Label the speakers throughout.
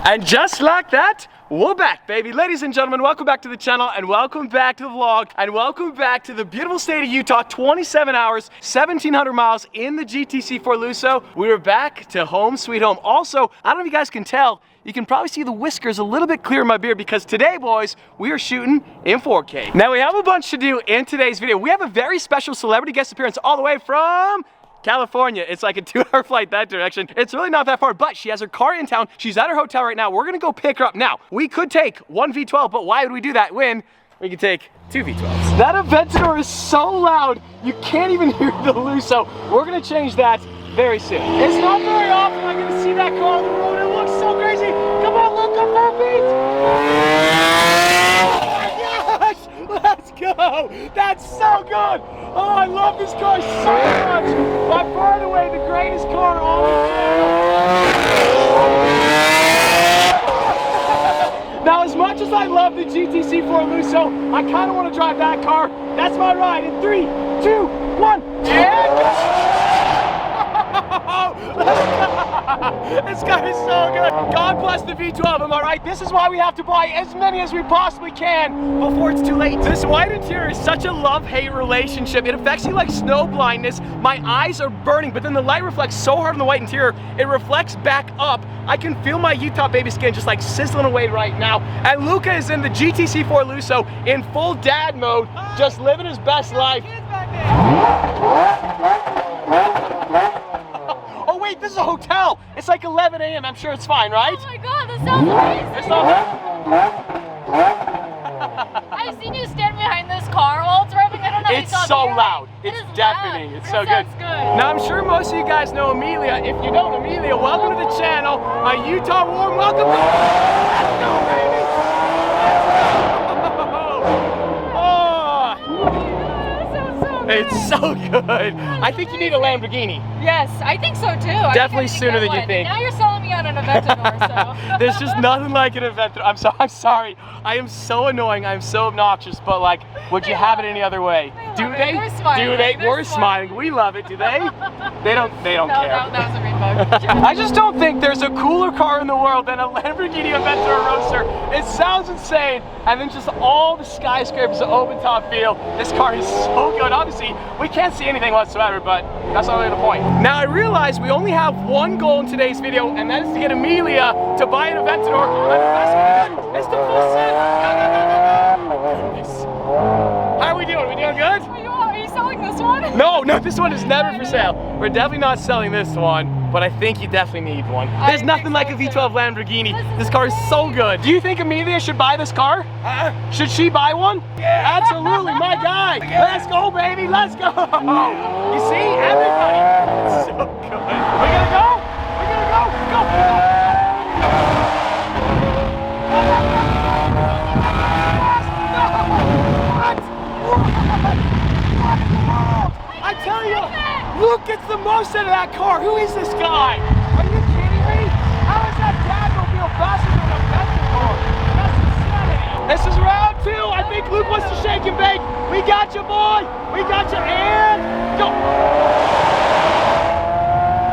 Speaker 1: And just like that, we're back, baby. Ladies and gentlemen, welcome back to the channel, and welcome back to the vlog, and welcome back to the beautiful state of Utah. 27 hours, 1,700 miles in the GTC for Luso. We are back to home sweet home. Also, I don't know if you guys can tell, you can probably see the whiskers a little bit clear in my beard because today, boys, we are shooting in 4K. Now, we have a bunch to do in today's video. We have a very special celebrity guest appearance all the way from California. It's like a 2-hour flight that direction. It's really not that far, but she has her car in town. She's at her hotel right now. We're gonna go pick her up. Now, we could take one V12, but why would we do that when we could take two V12s? That Aventador is so loud, you can't even hear the Luso. We're gonna change that very soon. It's not very often I'm gonna see that car on the road. It looks so crazy. Come on, look up that beat. Let's go! That's so good! Oh, I love this car so much! By far and away, the greatest car on the channel. Now, as much as I love the GTC for Luso, I kind of want to drive that car. That's my ride in 3, 2, 1, and this car is so good. God bless the V12, am I right? This is why we have to buy as many as we possibly can before it's too late. This white interior is such a love-hate relationship. It affects you like snow blindness. My eyes are burning, but then the light reflects so hard on the white interior, it reflects back up. I can feel my Utah baby skin just like sizzling away right now. And Luca is in the GTC 4 Luso in full dad mode, just living his best life. Wait, this is a hotel. It's like 11 a.m. I'm sure it's fine, right?
Speaker 2: Oh my god, that sounds amazing.
Speaker 1: It's not
Speaker 2: I've seen you stand behind this car while it's driving. I don't know.
Speaker 1: It's so loud. It's deafening. It's so good. Now, I'm sure most of you guys know Amelia. If you don't, Amelia, welcome to the channel. A Utah warm welcome. Let's go, baby. It's so good. I think you need a Lamborghini.
Speaker 2: Yes, I think so too.
Speaker 1: Definitely sooner than you think.
Speaker 2: Now you're selling me on an Aventador, so.
Speaker 1: There's just nothing like an Aventador. I'm sorry. I am so annoying. I'm so obnoxious. But like, would you have it any other way? Do they?
Speaker 2: We're smiling.
Speaker 1: Do they? We're smiling. We love it. Do they? They don't care.
Speaker 2: No, that was a rainbow.
Speaker 1: I just don't think there's a cooler car in the world than a Lamborghini Aventador Roadster. It sounds insane. And then just all the skyscrapers, the open top feel. This car is so good. Obviously, we can't see anything whatsoever, but that's not really the point. Now, I realize we only have one goal in today's video, and that is to get Amelia to buy an Aventador. It's the full set. How are we doing? Are we doing good?
Speaker 2: Are you selling this one?
Speaker 1: No, this one is never for sale. We're definitely not selling this one, but I think you definitely need one. There's nothing like a V12 Lamborghini. This car is so good. Do you think Amelia should buy this car? Should she buy one? Yeah. Absolutely, my guy. Let's go, baby, let's go. You see, everybody. It's so good. We're gonna go. Go. I tell you, Luke gets the most out of that car. Who is this guy? Are you kidding me? How is that Dadmobile faster than a Aventador? That's insanity. This is round 2. I think Luke wants to shake and bake. We got you, boy. We got you, and go.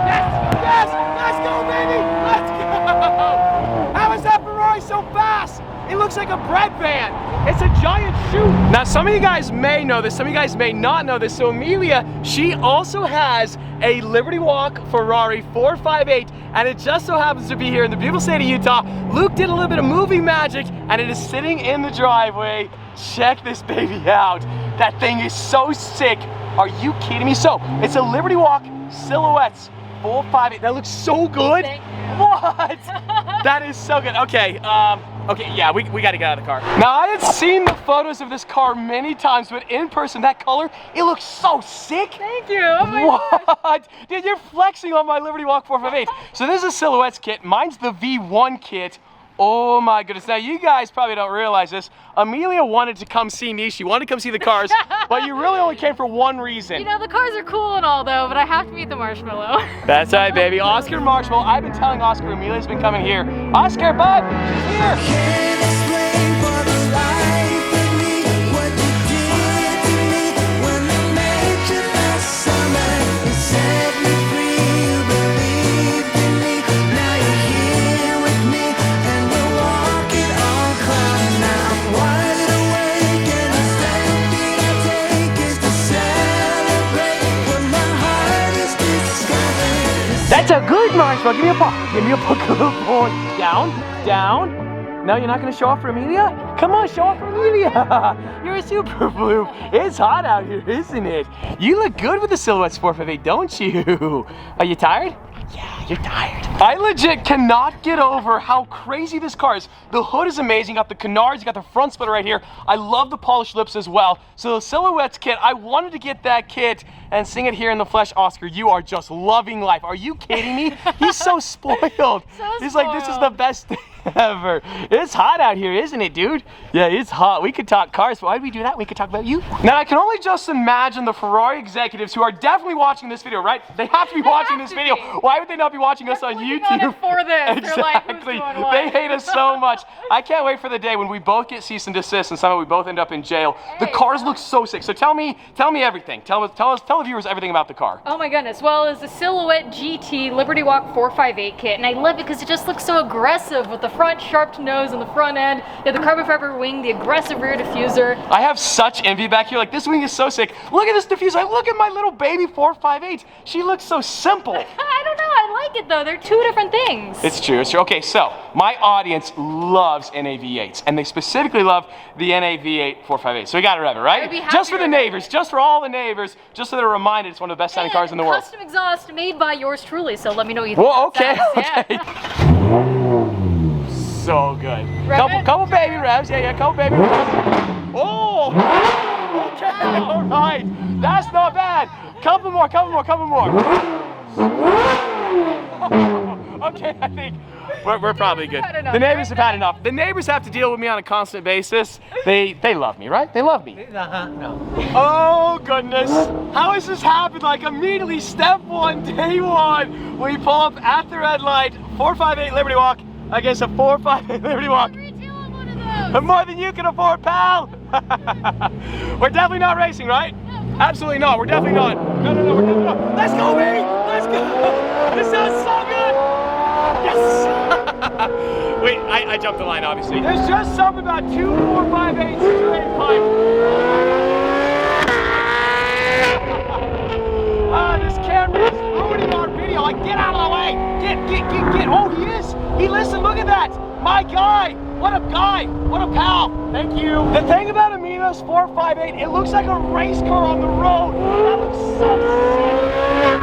Speaker 1: Yes, let's go, baby. Let's go. How is that Ferrari so fast? It looks like a bread van. It's a giant chute. Now, some of you guys may know this, some of you guys may not know this. So Amelia, she also has a Liberty Walk Ferrari 458, and it just so happens to be here in the beautiful state of Utah. Luke did a little bit of movie magic, and it is sitting in the driveway. Check this baby out. That thing is so sick. Are you kidding me? So, it's a Liberty Walk Silhouettes 458. That looks so good. What? That is so good. Okay, okay, yeah, we gotta get out of the car. Now, I had seen the photos of this car many times, but in person, that color, it looks so sick.
Speaker 2: Thank you. Oh my
Speaker 1: what? Dude, you're flexing on my Liberty Walk 458. So this is a Silhouettes kit. Mine's the V1 kit. Oh my goodness. Now, you guys probably don't realize this. Amelia wanted to come see me. She wanted to come see the cars, but you really only came for one reason.
Speaker 2: You know, the cars are cool and all though, but I have to eat the marshmallow.
Speaker 1: That's right, baby. Oscar Marshmallow. I've been telling Oscar Amelia's been coming here. Oscar, bud, she's here. smell. Give me a paw. Give me a paw. Good boy. Down, down. No, you're not gonna show off for Amelia? Come on, show off for Amelia. You're a super blue. It's hot out here, isn't it? You look good with the Silhouettes 458, don't you? Are you tired? Yeah, you're tired. I legit cannot get over how crazy this car is. The hood is amazing. You got the canards, you got the front splitter right here. I love the polished lips as well. So the Silhouettes kit, I wanted to get that kit and sing it here in the flesh. Oscar, you are just loving life. Are you kidding me? He's so spoiled. He's like, this is the best thing ever. It's hot out here, isn't it, dude? Yeah, it's hot. We could talk cars, but why did we do that? We could talk about you. Now, I can only just imagine the Ferrari executives who are definitely watching this video, right? They have to be watching this video. Why would they not be watching us on YouTube?
Speaker 2: On it for this.
Speaker 1: Exactly.
Speaker 2: Like,
Speaker 1: they hate us so much. I can't wait for the day when we both get cease and desist and somehow we both end up in jail. Hey, the cars look so sick. So tell me everything. Tell the viewers everything about the car.
Speaker 2: Oh my goodness. Well, it's the Silhouette GT Liberty Walk 458 kit, and I love it because it just looks so aggressive with the front sharp nose on the front end. You have the carbon fiber wing, the aggressive rear diffuser.
Speaker 1: I have such envy back here. Like, this wing is so sick. Look at this diffuser. Look at my little baby 458. She looks so simple.
Speaker 2: I don't know. I like it though. They're two different things.
Speaker 1: It's true. It's true. Okay, so my audience loves NAV8s, and they specifically love the NAV8 458. So we got to rev it, right? Just for the neighbors, just for all the neighbors, just so they're reminded it's one of the best sounding cars in the world.
Speaker 2: Custom exhaust made by yours truly. So let me know what you think.
Speaker 1: Well, okay.
Speaker 2: Yeah.
Speaker 1: So good. Couple baby revs. Yeah, couple baby revs. Oh! Okay, all right. That's not bad. Couple more. Okay, I think we're probably good. The neighbors have had enough. The neighbors have to deal with me on a constant basis. They love me, right? They love me.
Speaker 3: No.
Speaker 1: Oh, goodness. How has this happened? Like, immediately, step one, day one, we pull up at the red light, 458 Liberty Walk, against a 458 Liberty Walk. More than you can afford, pal. We're definitely not racing, right? No. Absolutely not. We're definitely not. No, we're definitely not. Let's go, baby. Let's go. This sounds so good. Yes. Wait, I jumped the line, obviously. There's just something about 2 458 straight pipe. This camera is ruining our video. Like, get out of the way. Get. Oh, he is. He listened. Look at that. My guy. What a guy. What a pal. Thank you. The thing about Amino's 458, it looks like a race car on the road. That looks so sick.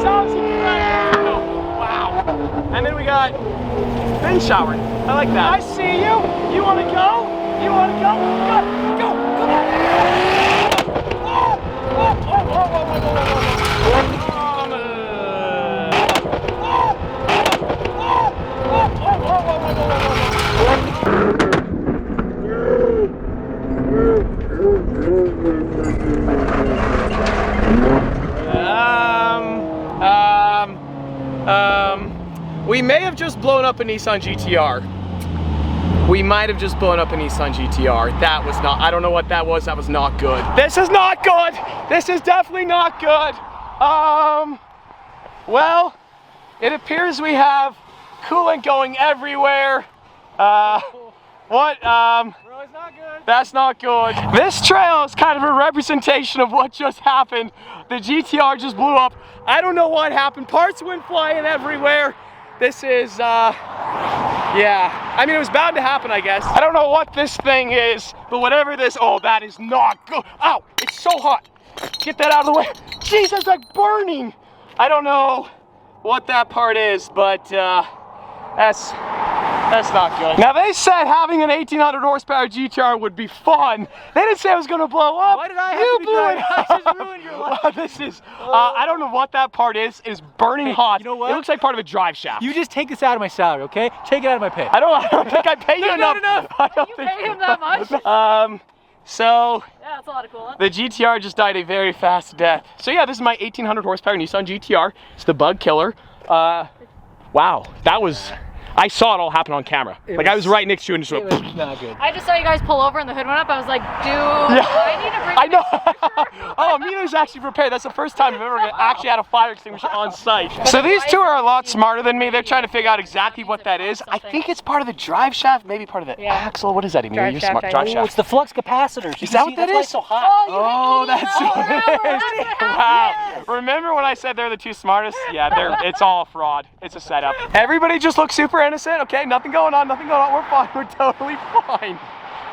Speaker 1: Sounds incredible. Wow. And then we got bin showering. I like that. I see you. You want to go? You want to go? Go. Come on. We may have just blown up a Nissan GTR. We might have just blown up a Nissan GTR. That was not, I don't know what that was. That was not good. This is not good. This is definitely not good. Well, it appears we have coolant going everywhere. What?
Speaker 3: Bro, it's not good.
Speaker 1: That's not good. This trail is kind of a representation of what just happened. The GTR just blew up. I don't know what happened. Parts went flying everywhere. This is, yeah. I mean, it was bound to happen, I guess. I don't know what this thing is, but whatever this, oh, that is not good. Ow, it's so hot. Get that out of the way. Jeez, that's like burning. I don't know what that part is, but that's not good. Now, they said having an 1800 horsepower GTR would be fun. They didn't say it was gonna blow up.
Speaker 3: Why did I have to be driving? I just ruined your life.
Speaker 1: This is, I don't know what that part is. It is burning hot.
Speaker 3: You know what?
Speaker 1: It looks like part of a drive shaft.
Speaker 3: You just take this out of my salary, okay? Take it out of my pay.
Speaker 1: I don't think I pay you enough. I don't
Speaker 2: You
Speaker 1: think
Speaker 2: pay him that much?
Speaker 1: So,
Speaker 2: Yeah, that's a lot of coolant.
Speaker 1: the GTR just died a very fast death. So yeah, this is my 1800 horsepower Nissan GTR. It's the bug killer. Wow, that was, I saw it all happen on camera. Like I was right next to you and just
Speaker 3: It
Speaker 1: went.
Speaker 3: was not good.
Speaker 2: I just saw you guys pull over and the hood went up. I was like, dude, I need to bring
Speaker 1: I know. Oh, Amelia's actually prepared. That's the first time I've ever actually had a fire extinguisher on site. So these two are a lot smarter than me. They're trying to figure out exactly what that is. I think it's part of the drive shaft, maybe part of the axle. What does that even mean? You're smart. Drive
Speaker 3: Oh,
Speaker 1: shaft.
Speaker 3: it's the flux capacitor.
Speaker 1: Is that what that is?
Speaker 3: That's why it's so hot.
Speaker 1: Oh, that's what it is. Wow. Remember when I said they're the two smartest? Yeah, it's all a fraud. It's a setup. Everybody just looks super innocent. Okay, nothing going on, nothing going on. We're fine. We're totally fine.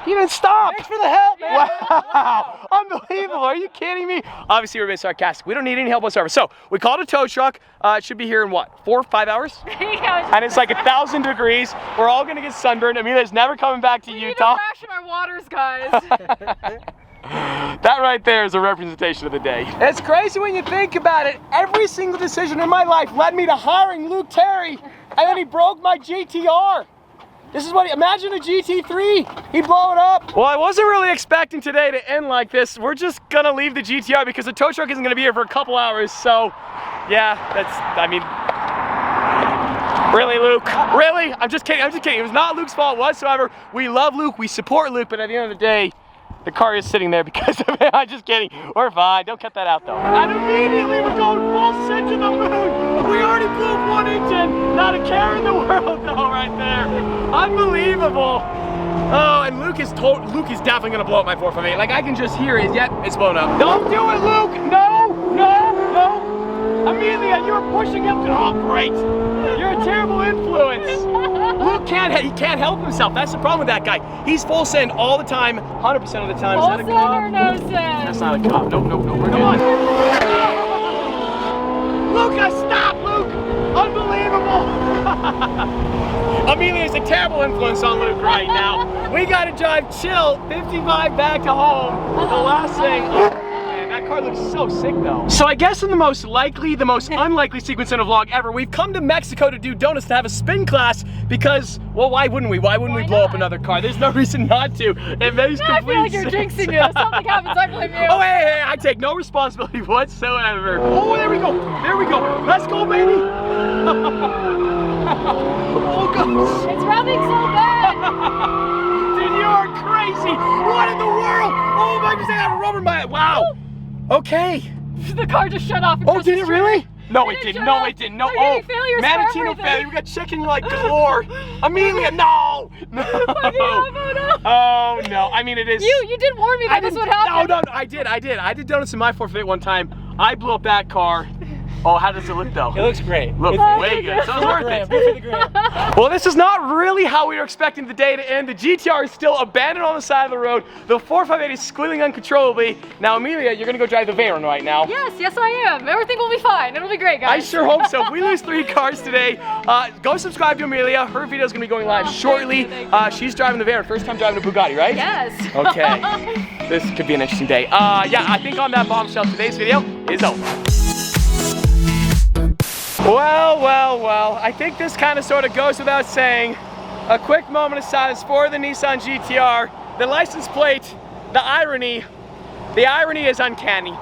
Speaker 1: He didn't stop.
Speaker 3: Thanks for the help, man.
Speaker 1: Wow. Unbelievable. Are you kidding me? Obviously, we're being sarcastic. We don't need any help whatsoever. So, we called a tow truck. It should be here in what, 4 or 5 hours? And it's like 1,000 degrees. We're all going to get sunburned. Amelia's never coming back to Utah.
Speaker 2: Ration our waters, guys.
Speaker 1: That right there is a representation of the day. It's crazy when you think about it. Every single decision in my life led me to hiring Luke Terry, and then he broke my GTR. This is what, imagine a GT3, he'd blow it up. Well, I wasn't really expecting today to end like this. We're just gonna leave the GTR because the tow truck isn't gonna be here for a couple hours. So, yeah, really, Luke? Really? I'm just kidding. It was not Luke's fault whatsoever. We love Luke, we support Luke, but at the end of the day, the car is sitting there because of it. I'm just kidding. We're fine. Don't cut that out though. And immediately we're going full send to the moon. We already blew up one engine. Not a care in the world though right there. Unbelievable. Oh, and Luke is definitely gonna blow up my 458. Like I can just hear it. Yep, it's blown up. Don't do it, Luke. No, no, no. Amelia, you're pushing him to operate. You're a terrible influence. Luke can't help himself. That's the problem with that guy. He's full send all the time, 100% of the time.
Speaker 2: Full send or no send?
Speaker 1: That's not a cop. Nope, we're good. Come on. Luca, stop, Luke. Unbelievable. Amelia's a terrible influence on Luke right now. We gotta drive chill 55 back to home. The last thing. That car looks so sick though. So I guess in the most unlikely sequence in a vlog ever, we've come to Mexico to do donuts to have a spin class because, well, why wouldn't we? Why wouldn't we blow up another car? There's no reason not to. It makes complete sense.
Speaker 2: I feel like you're jinxing you. If something happens, I blame you.
Speaker 1: Oh, hey, I take no responsibility whatsoever. Oh, there we go. There we go. Let's go, baby. Oh, gosh.
Speaker 2: It's rubbing so bad.
Speaker 1: Dude, you are crazy. What in the world? Oh, my goodness, I got a rubber mat. Wow. Okay.
Speaker 2: The car just shut off.
Speaker 1: Oh, did it really? No, it didn't. No, it didn't. No. Oh, Manatino failure. We got chicken like galore. Amelia, no. No. Oh no. I mean, it is.
Speaker 2: You did warn me that this would happen.
Speaker 1: No, I did. I did donuts in my 458 one time. I blew up that car. Oh, how does it look though?
Speaker 3: It looks great.
Speaker 1: Looks way good. So it's worth it. Well, this is not really how we were expecting the day to end. The GTR is still abandoned on the side of the road. The 458 is squealing uncontrollably. Now, Amelia, you're gonna go drive the Veyron right now.
Speaker 2: Yes, I am. Everything will be fine. It'll be great, guys.
Speaker 1: I sure hope so. If we lose 3 cars today, go subscribe to Amelia. Her video is gonna be going live shortly. She's driving the Veyron. First time driving a Bugatti, right?
Speaker 2: Yes.
Speaker 1: Okay. This could be an interesting day. Yeah, I think on that bombshell, today's video is over. Well, I think this kind of sort of goes without saying. A quick moment of silence for the Nissan GTR. The license plate, the irony is uncanny.